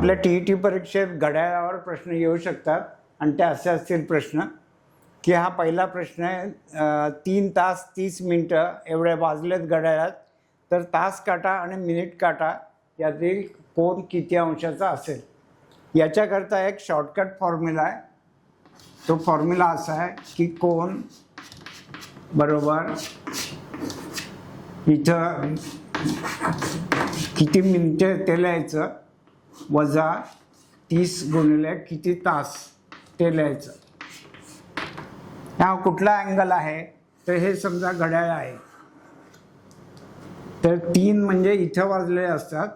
आपल्या TET परीक्षेत घड्याळावर प्रश्न येऊ शकतात आणि ते असे असतील प्रश्न की हा पहिला प्रश्न आहे 3 तास 30 मिनटं एवढे वाजलेत घड्याळात, तर तास काटा आणि मिनिट काटा यातील कोन किती अंशाचा असेल. याच्याकरता एक शॉर्टकट फॉर्म्युला आहे. तो फॉर्म्युला असा आहे की कोन बरोबर इथं किती मिनिटे ते लिहायचं वजा 30 गुणिले किती तास ते लिहायचं. हा कुठला अँगल आहे तर हे समजा घड्याळ आहे, तर 3 म्हणजे इथं वाजलेले असतात,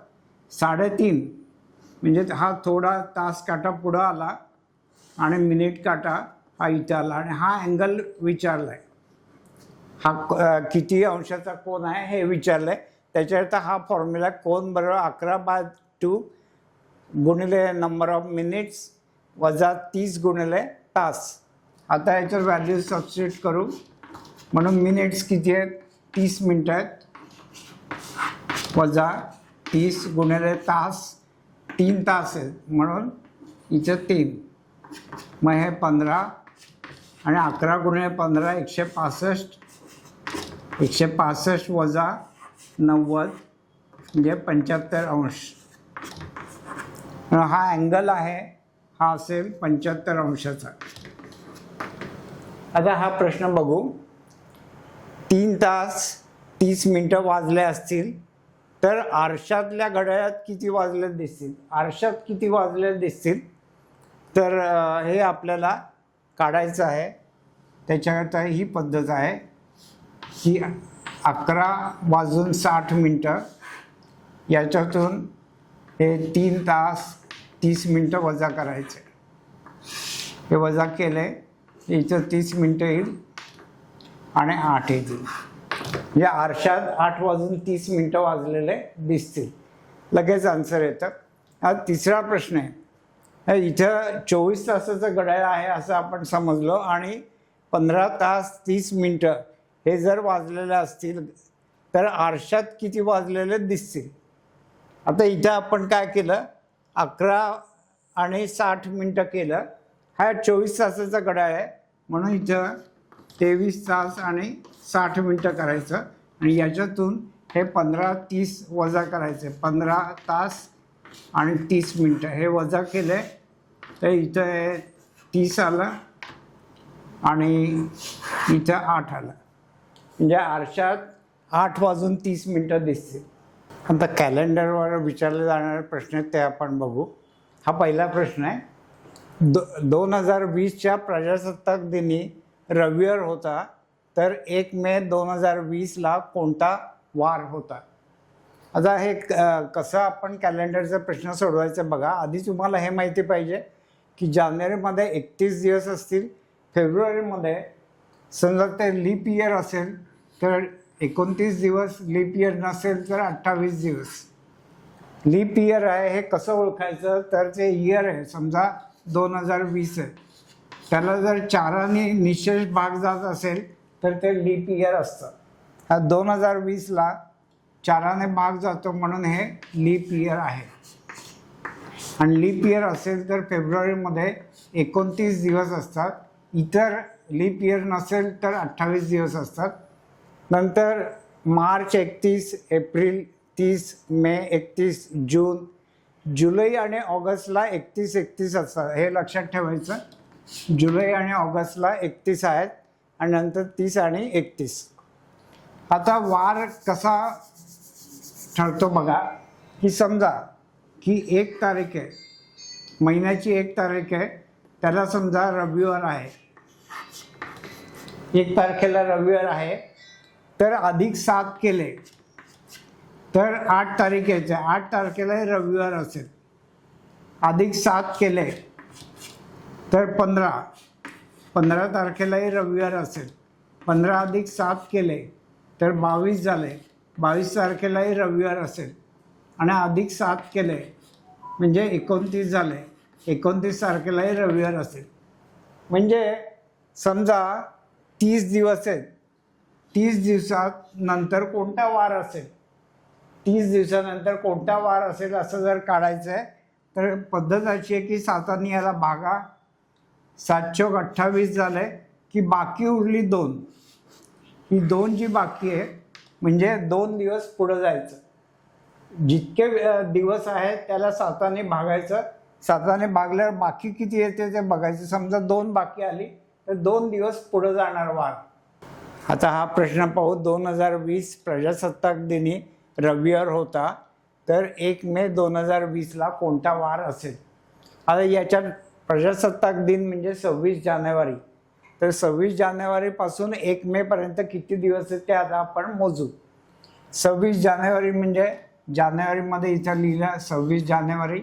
3.5 म्हणजे हा थोडा तास काटा पुढं आला आणि मिनिट काटा हा इथं आला आणि हा अँगल विचारला आहे. हा किती अंशाचा कोन आहे हे विचारलं आहे. त्याच्यात हा फॉर्म्युला कोन बरोबर 11/2 गुणिले नंबर ऑफ मिनिट्स वजा 30 गुणिले तास. आता याच्यात व्हॅल्यू सबस्टिट्यूट करू. म्हणून मिनिट्स किती आहेत 30 मिनटं आहेत वजा 30 गुणिले तास 3 तास आहेत म्हणून इथं 3, मग हे 15 आणि 11 गुणिले 15 165, 165 वजा 90 म्हणजे 75 अंश. हा अँगल आहे, हा असेल 75 अंशाचा. आता हा प्रश्न बघू. 3 तास 30 मिनटं वाजले असतील तर आरशातल्या घड्याळात किती वाजले दिसतील. आरशात किती वाजले दिसतील तर हे आपल्याला काढायचं आहे. त्याच्याकरता ही पद्धत आहे की 11:60 याच्यातून हे 3 तास 30 मिनटं वजा करायचे. हे वजा केले इथं 30 मिनटं येईल आणि 8 येतील. म्हणजे आरशात 8:30 वाजलेले दिसतील. लगेच आन्सर येतं. हा तिसरा प्रश्न आहे. इथं 24 तासाचं घड्याळ आहे असं आपण समजलो आणि 15 तास 30 मिनटं हे जर वाजलेले असतील तर आरशात किती वाजलेले दिसतील. आता इथं आपण काय केलं 11:60 केलं. हा 24 तासाचा घड्याळ आहे म्हणून इथं 23 तास आणि 60 मिनटं करायचं आणि याच्यातून हे 15 30 वजा करायचे. 15 तास आणि 30 मिनटं हे वजा केले तर इथं हे 30 आलं आणि इथं 8 आलं. म्हणजे आरशात 8:30 दिसतील. आता कॅलेंडरवर विचारले जाणारे प्रश्न आहेत ते आपण बघू. हा पहिला प्रश्न आहे. 2020च्या प्रजासत्ताक दिनी रविवार होता, तर 1 मे 2020ला कोणता वार होता. आता हे कसं आपण कॅलेंडरचा प्रश्न सोडवायचं बघा. आधी तुम्हाला हे माहिती पाहिजे की जानेवारीमध्ये 31 दिवस असतील, फेब्रुवारीमध्ये समजा ते लीप इयर असेल तर 29 दिवस, लीप इयर नसेल तर 28 दिवस. लीप इयर आहे हे कसं ओळखायचं तर ते इयर आहे समजा 2020 आहे, त्याला जर 4ने निशेष भाग जात असेल तर ते लीप इयर असतं. हा 2020ला 4ने भाग जातो म्हणून हे लीप इयर आहे. आणि लीप इयर असेल तर फेब्रुवारीमध्ये 29 दिवस असतात. इतर लीप इयर नसेल तर 28 दिवस असतात. नंतर मार्च 31, एप्रिल 30, मे 31, जून, जुलै आणि ऑगस्टला 31 असतात. हे लक्षात ठेवायचं. जुलै आणि ऑगस्टला 31 आहेत आणि नंतर 30 आणि 31. आता वार कसा ठरतो बघा. की समजा की 1 तारीख आहे, महिन्याची 1 तारीख आहे, त्याला समजा रविवार आहे. 1 तारखेला रविवार आहे तर +7 केले तर 8 तारीख यायचे. 8 तारखेलाही रविवार असेल. +7 केले तर 15 तारखेलाही रविवार असेल. 15 + 7 केले तर 22 झाले. 22 तारखेलाही रविवार असेल आणि +7 केले म्हणजे 29 झाले. 29 तारखेलाही रविवार असेल. म्हणजे समजा 30 दिवस आहेत. 30 दिवसात नंतर कोणता वार असेल, 30 दिवसानंतर कोणता वार असेल असं जर काढायचं आहे तर पद्धत अशी आहे की 7 याला भागा, 7 चौक 28 झाले की बाकी उरली 2. ही 2 जी बाकी आहे म्हणजे 2 दिवस पुढं जायचं. जितके दिवस आहेत त्याला 7 भागायचं. 7 भागल्यावर बाकी किती येते ते बघायचं. समजा 2 बाकी आली तर 2 दिवस पुढं जाणार वार. आता हा प्रश्न पाहू. 2020 प्रजासत्ताक दिनी रविवार होता, तर 1 मे 2020ला कोणता वार असेल? आता याच्यात प्रजासत्ताक दिन म्हणजे 26 जानेवारी. तर 26 जानेवारीपासून 1 मेपर्यंत किती दिवस आहेत ते आता आपण मोजू. 26 जानेवारी म्हणजे जानेवारीमध्ये इथं लिहिलं 26 जानेवारी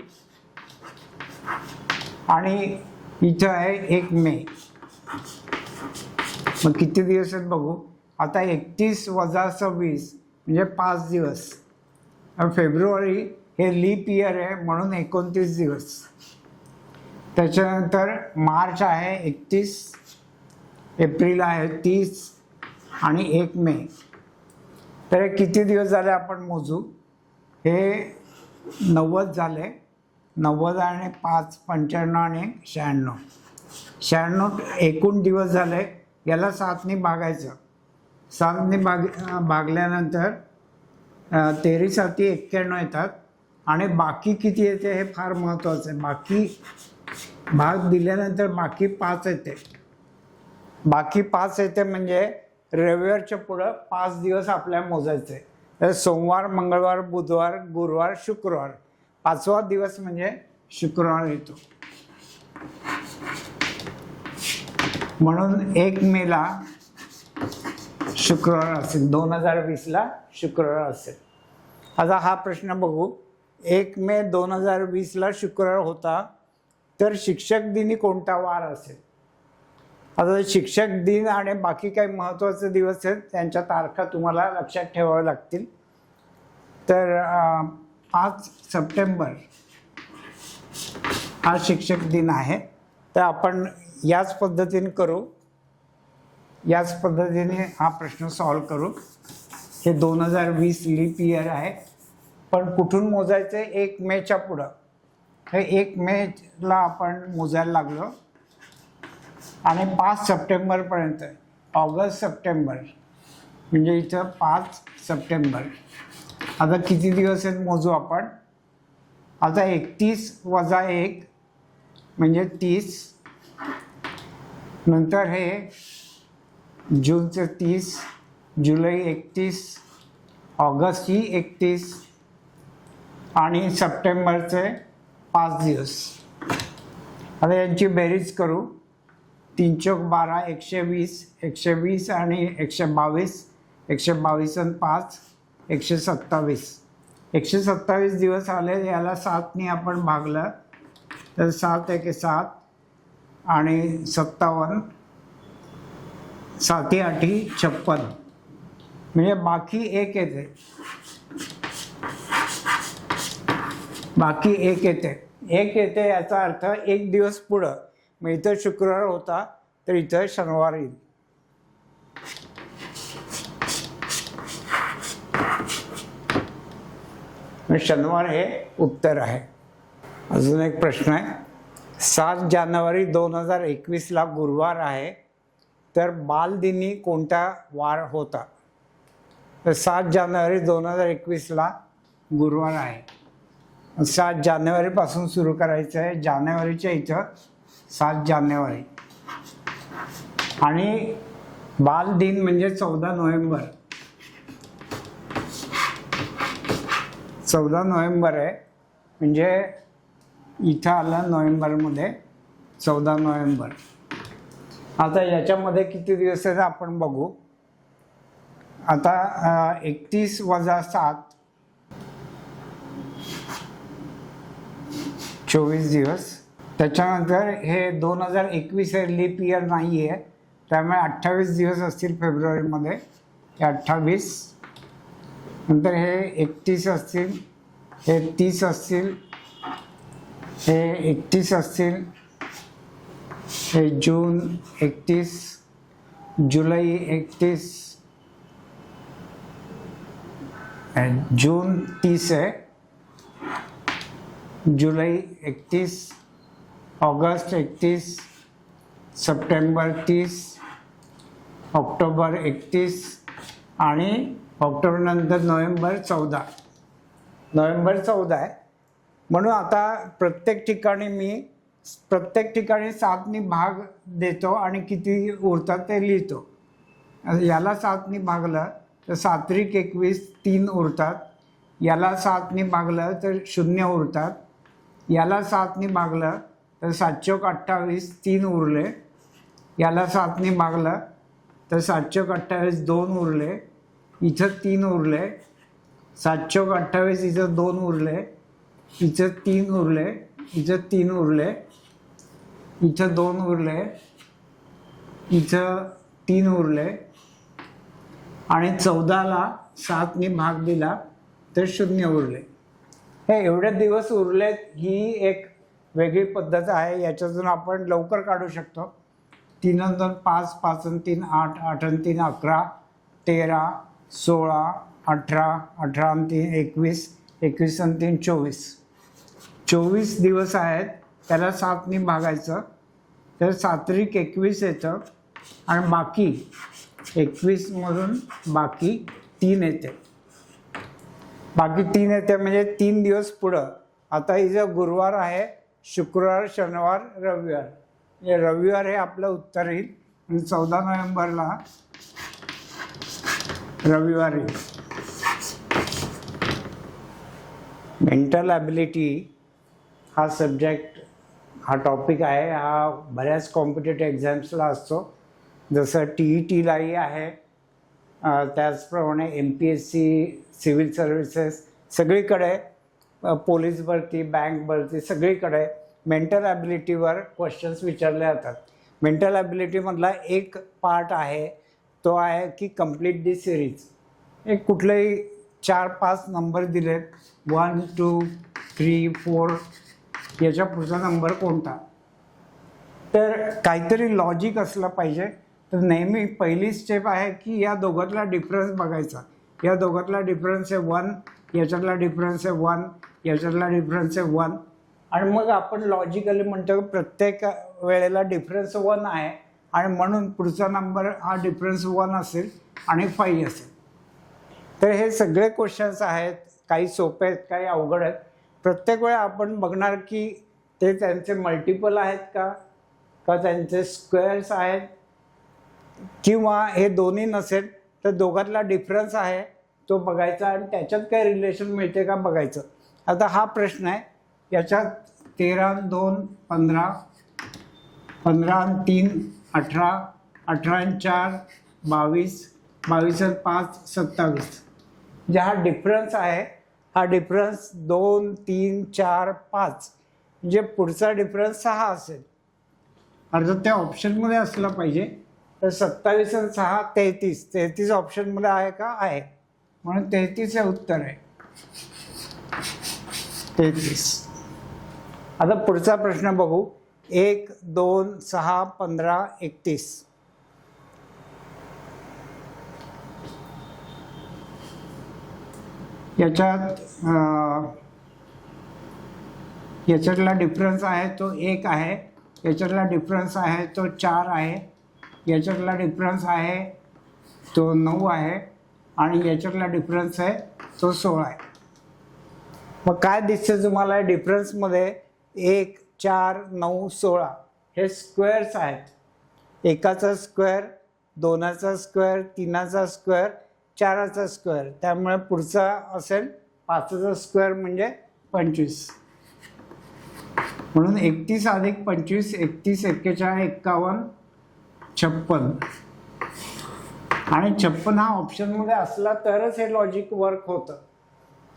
आणि इथं आहे 1 मे. मग किती दिवस आहेत बघू. आता 31 वजा 26 म्हणजे 5 दिवस. फेब्रुवारी हे लीप इयर आहे म्हणून 29 दिवस. त्याच्यानंतर मार्च आहे 31, एप्रिल आहे 30 आणि 1 मे. तर हे किती दिवस झाले आपण मोजू. हे 90 झाले. 90 आणि 5 95 आणि 96. 96 एकूण दिवस झाले. याला 7ने भागायचं. 7ने भागल्यानंतर 13 7 91 येतात. आणि बाकी किती येते हे फार महत्त्वाचं आहे. बाकी भाग दिल्यानंतर बाकी 5 येते. बाकी 5 येते म्हणजे रविवारच्या पुढं 5 दिवस आपल्याला मोजायचे. तर सोमवार, मंगळवार, बुधवार, गुरुवार, शुक्रवार. 5वा दिवस म्हणजे शुक्रवार येतो. म्हणून 1 मेला शुक्रवार असेल. 2020ला शुक्रवार असेल. आता हा प्रश्न बघू. 1 मे 2020ला शुक्रवार होता, तर शिक्षक दिनी कोणता वार असेल? आता शिक्षक दिन आणि बाकी काही महत्त्वाचे दिवस आहेत त्यांच्या तारखा तुम्हाला लक्षात ठेवाव्या लागतील. तर 5 सप्टेंबर हा शिक्षक दिन आहे. तर आपण याच पद्धतीने करू. याच पद्धतीने हा प्रश्न सॉल्व करू. हे 2020 लीप इयर आहे. पण कुठून मोजायचं? 1 मेच्या पुढं. हे 1 मेला आपण मोजायला लागलो आणि 5 सप्टेंबरपर्यंत. ऑगस्ट सप्टेंबर म्हणजे इथं 5 सप्टेंबर. आता किती दिवस आहेत मोजू आपण. आता 31 वजा 1 म्हणजे 30. नंतर हे जूनचे 30, जुलै 31, ऑगस्ट ही 31 आणि सप्टेंबरचे 5 दिवस. आता यांची बेरीज करू. 3 चौक 12, 120, 120 आणि 122, 122 आणि 5, 127. 127 दिवस आले. याला 7ने आपण भागलं तर 7 1 7 आणि 57, 7 8 56 म्हणजे बाकी 1 येते. बाकी 1 येते. 1 येते याचा अर्थ 1 दिवस पुढं. मग इथं शुक्रवार होता तर इथं शनिवार येईल. शनिवार हे उत्तर आहे. अजून एक प्रश्न आहे. 7 जानेवारी 2021ला गुरुवार आहे, तर बालदिनी कोणता वार होता? तर 7 जानेवारी 2021ला गुरुवार आहे. 7 जानेवारीपासून सुरू करायचं आहे. जानेवारीच्या इथं 7 जानेवारी आणि बालदिन म्हणजे 14 नोव्हेंबर. 14 नोव्हेंबर आहे म्हणजे इथं आलं नोव्हेंबरमध्ये 14 नोव्हेंबर. आता याच्यामध्ये किती दिवस आहेत आपण बघू. आता 31 वजा 7 24 दिवस. त्याच्यानंतर हे 2021 आहे, लीप इयर नाही आहे, त्यामुळे 28 दिवस असतील फेब्रुवारीमध्ये. हे 28. नंतर हे 31 असतील, हे 30 असतील, हे 31 असतील, हे जून 31, जुलै 31, जून 30 आहे जुलै 31, ऑगस्ट 31, सप्टेंबर 30, ऑक्टोबर 31 आणि ऑक्टोबरनंतर नोव्हेंबर 14. नोव्हेंबर 14 आहे. म्हणून आता प्रत्येक ठिकाणी 7नी भाग देतो आणि किती उरतात ते लिहितो. याला 7नी भागलं तर 7 त्रिक 21, 3 उरतात. याला 7नी भागलं तर 0 उरतात. याला 7नी भागलं तर 7 चौक 28, 3 उरले. याला 7नी भागलं तर 7 चौक 28, 2 उरले. इथं 3 उरले. 7 चौक 28, इथं 2 उरले. इथं 3 उरले. इथं 3 उरले. इथं 2 उरले. इथं 3 उरले. आणि 14ला 7नी भाग दिला तर 0 उरले. हे एवढे दिवस उरलेत ही एक वेगळी पद्धत आहे. याच्यातून आपण लवकर काढू शकतो. 3 आणि 2 5, 5 आणि 3 8, 8 आणि 3 11, 13, 16, 18, 18 आणि 3 21, 21 आणि 3 24. 24 दिवस आहेत. त्याला 7नी भागायचं तर 7 त्रिक 21 येतं आणि बाकी 21मधून बाकी 3 येते. बाकी 3 येते म्हणजे 3 दिवस पुढं. आता इथं गुरुवार आहे, शुक्रवार, शनिवार, रविवार. म्हणजे रविवार हे आपलं उत्तर येईल आणि 14 नोव्हेंबरला रविवार येईल. मेंटल ॲबिलिटी हा सब्जेक्ट, हा टॉपिक आहे. हा बऱ्याच कॉम्पिटेटिव्ह एक्झाम्सला असतो. जसं TETलाही आहे, त्याचप्रमाणे MPSC, सिव्हिल सर्व्हिसेस, सगळीकडे पोलीस भरती, बँक भरती, सगळीकडे मेंटल ॲबिलिटीवर क्वेश्चन्स विचारले जातात. मेंटल ॲबिलिटीमधला एक पार्ट आहे तो आहे की कंप्लीट दी सिरीज. एक कुठलेही 4-5 नंबर दिलेत, 1, 2, 3, 4, याच्या पुढचा नंबर कोणता. तर काहीतरी लॉजिक असलं पाहिजे. तर नेहमी पहिली स्टेप आहे की या दोघातला डिफरन्स बघायचा. या दोघातला डिफरन्स आहे 1, याच्यातला डिफरन्स आहे 1, याच्यातला डिफरन्स आहे 1. आणि मग आपण लॉजिकली म्हणतो की प्रत्येक वेळेला डिफरन्स 1 आहे आणि म्हणून पुढचा नंबर हा डिफरन्स 1 असेल आणि 5 असेल. तर हे सगळे क्वेश्चन्स आहेत. काही सोपे आहेत, काही अवघड आहेत. प्रत्येक वेळा आपण बघणार की ते त्यांचे मल्टिपल आहेत का त्यांचे स्क्वेअर्स आहेत, किंवा हे दोन्ही नसेल तर दोघातला डिफरन्स आहे तो बघायचा आणि त्याच्यात काय रिलेशन मिळते का बघायचं. आता हा प्रश्न आहे. याच्यात 13 आणि 2 15, 15 आणि 3 18, 18 आणि 4 22, 22 आणि 5 27. म्हणजे हा डिफरन्स आहे. हा डिफरन्स 2, 3, 4, 5 म्हणजे पुढचा डिफरन्स 6 असेल. अर्थात त्या ऑप्शनमध्ये असलं पाहिजे. तर 27 आणि 6 33. 33 ऑप्शनमध्ये आहे का? आहे. म्हणून 33 हे उत्तर आहे. 33. आता पुढचा प्रश्न बघू. 1, 2, 6, 15, 31. याच्यातला डिफरन्स आहे तो 1 आहे. याच्यातला डिफरन्स आहे तो 4 आहे. याच्यातला डिफरन्स आहे तो 9 आहे आणि याच्यातला डिफरन्स आहे तो 16 आहे. मग काय दिसतं तुम्हाला डिफरन्समध्ये? 1, 4, 9, 16 हे स्क्वेअर्स आहेत. एकाचा स्क्वेअर, 2चा स्क्वेअर, 3चा स्क्वेअर, 4चा स्क्वेअर. त्यामुळे पुढचा असेल 5चा स्क्वेअर म्हणजे 25. म्हणून 31 अधिक 25, 31, 41, 51, 56. आणि 56 हा ऑप्शनमध्ये असला तरच हे लॉजिक वर्क होतं.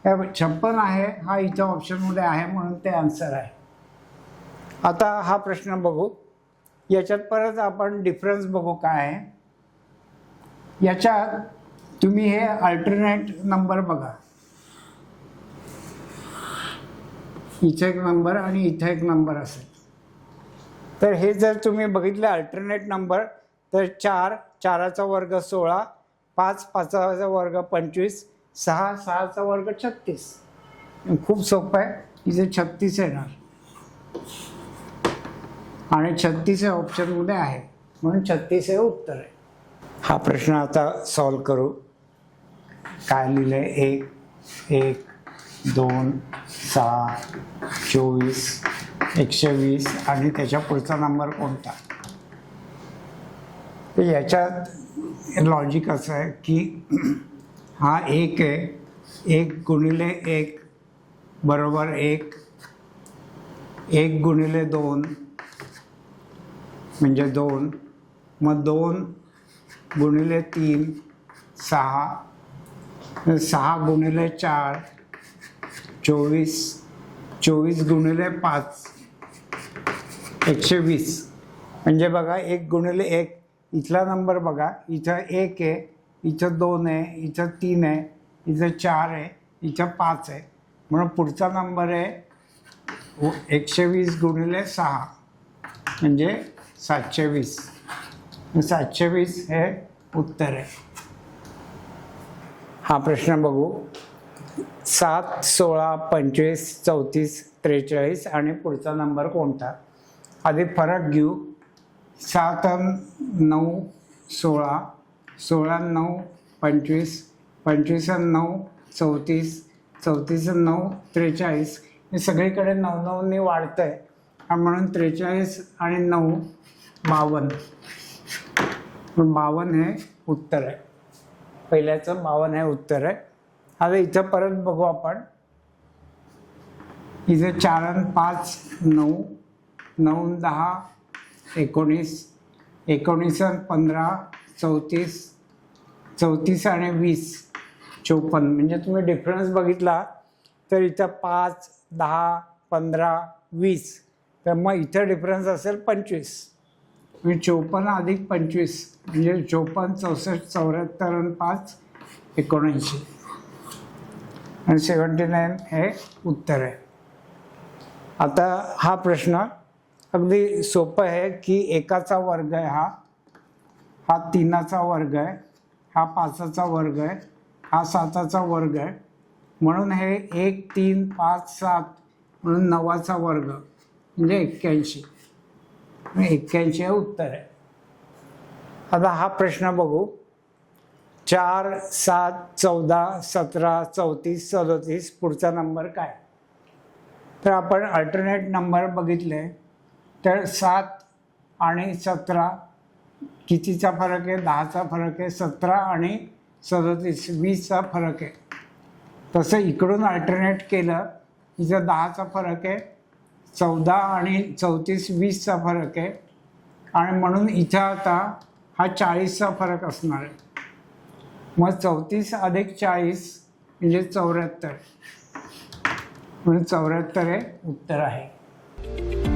56 आहे, हा इथं ऑप्शनमध्ये आहे म्हणून ते आन्सर आहे. आता हा प्रश्न बघू. याच्यात परत आपण डिफरन्स बघू काय आहे. याच्यात तुम्ही हे अल्टरनेट नंबर बघा. इथे एक नंबर आणि इथे एक नंबर असेल. तर हे जर तुम्ही बघितले अल्टरनेट नंबर तर 4, 4चा वर्ग 16, 5, 5चा वर्ग 25, 6, 6चा वर्ग 36. खूप सोपं आहे. इथे 36 येणार आणि 36 हे ऑप्शनमध्ये आहे म्हणून 36 हे उत्तर आहे. हा प्रश्न आता सॉल्व करू. काय लिहिलंय? 1, 2, 6, 24, 120 आणि त्याच्या पुढचा नंबर कोणता? तर याच्यात लॉजिक असं आहे की हा 1 आहे, 1 गुणिले 1 बरोबर 1, 1 गुणिले 2 म्हणजे 2, मग 2 गुणिले 3 6, 6 गुणिले 4 24, 24 गुणिले 5 120. म्हणजे बघा 1 गुणिले 1 इथला नंबर बघा, इथं 1 आहे, इथं 2 आहे, इथं 3 आहे, इथं 4 आहे, इथं 5 आहे, म्हणून पुढचा नंबर आहे 120 गुणिले 6 म्हणजे 720. 720 हे उत्तर आहे. हा प्रश्न बघू. 7, 16, 25, 34, 43 आणि पुढचा नंबर कोणता? आधी फरक घेऊ. 7 आणि 9 16, 16 आणि 9 25, 25 आणि 9 34, 34 आणि 9 43. हे सगळीकडे 9 9 ने वाढतं आहे आणि म्हणून 43 आणि 9 52. 52 हे उत्तर आहे. पहिल्याचं 52 हे उत्तर आहे. आता इथं परत बघू आपण. इथं 4 आणि 5 9, 9 आणि 10 19, 19 आणि 15 34, 34 आणि 20 54. म्हणजे तुम्ही डिफरन्स बघितला तर इथं 5, 10, 15, 20. तर मग इथं डिफरन्स असेल 25. म्हणजे 54 अधिक 25 म्हणजे 54, 64, 74 आणि 5 79 आणि 79 हे उत्तर आहे. आता हा प्रश्न अगदी सोपं आहे की एकाचा वर्ग आहे, हा 3चा वर्ग आहे, हा 5चा वर्ग आहे, हा 7चा वर्ग आहे, म्हणून हे 1, 3, 5, 7 म्हणून 9चा वर्ग म्हणजे 81. 81 हे उत्तर आहे. आता हा प्रश्न बघू. 4, 7, 14, 17, 34, 37 पुढचा नंबर काय? तर आपण अल्टरनेट नंबर बघितले तर 7 आणि 17 कितीचा फरक आहे? 10चा फरक आहे. 17 आणि 37 20चा फरक आहे. तसं इकडून अल्टरनेट केलं इथं 10चा फरक आहे, 14 आणि 34 20चा फरक आहे आणि म्हणून इथं आता हा 40चा फरक असणार आहे. मग 34 अधिक 40 म्हणजे 74 म्हणून 74 हे उत्तर आहे.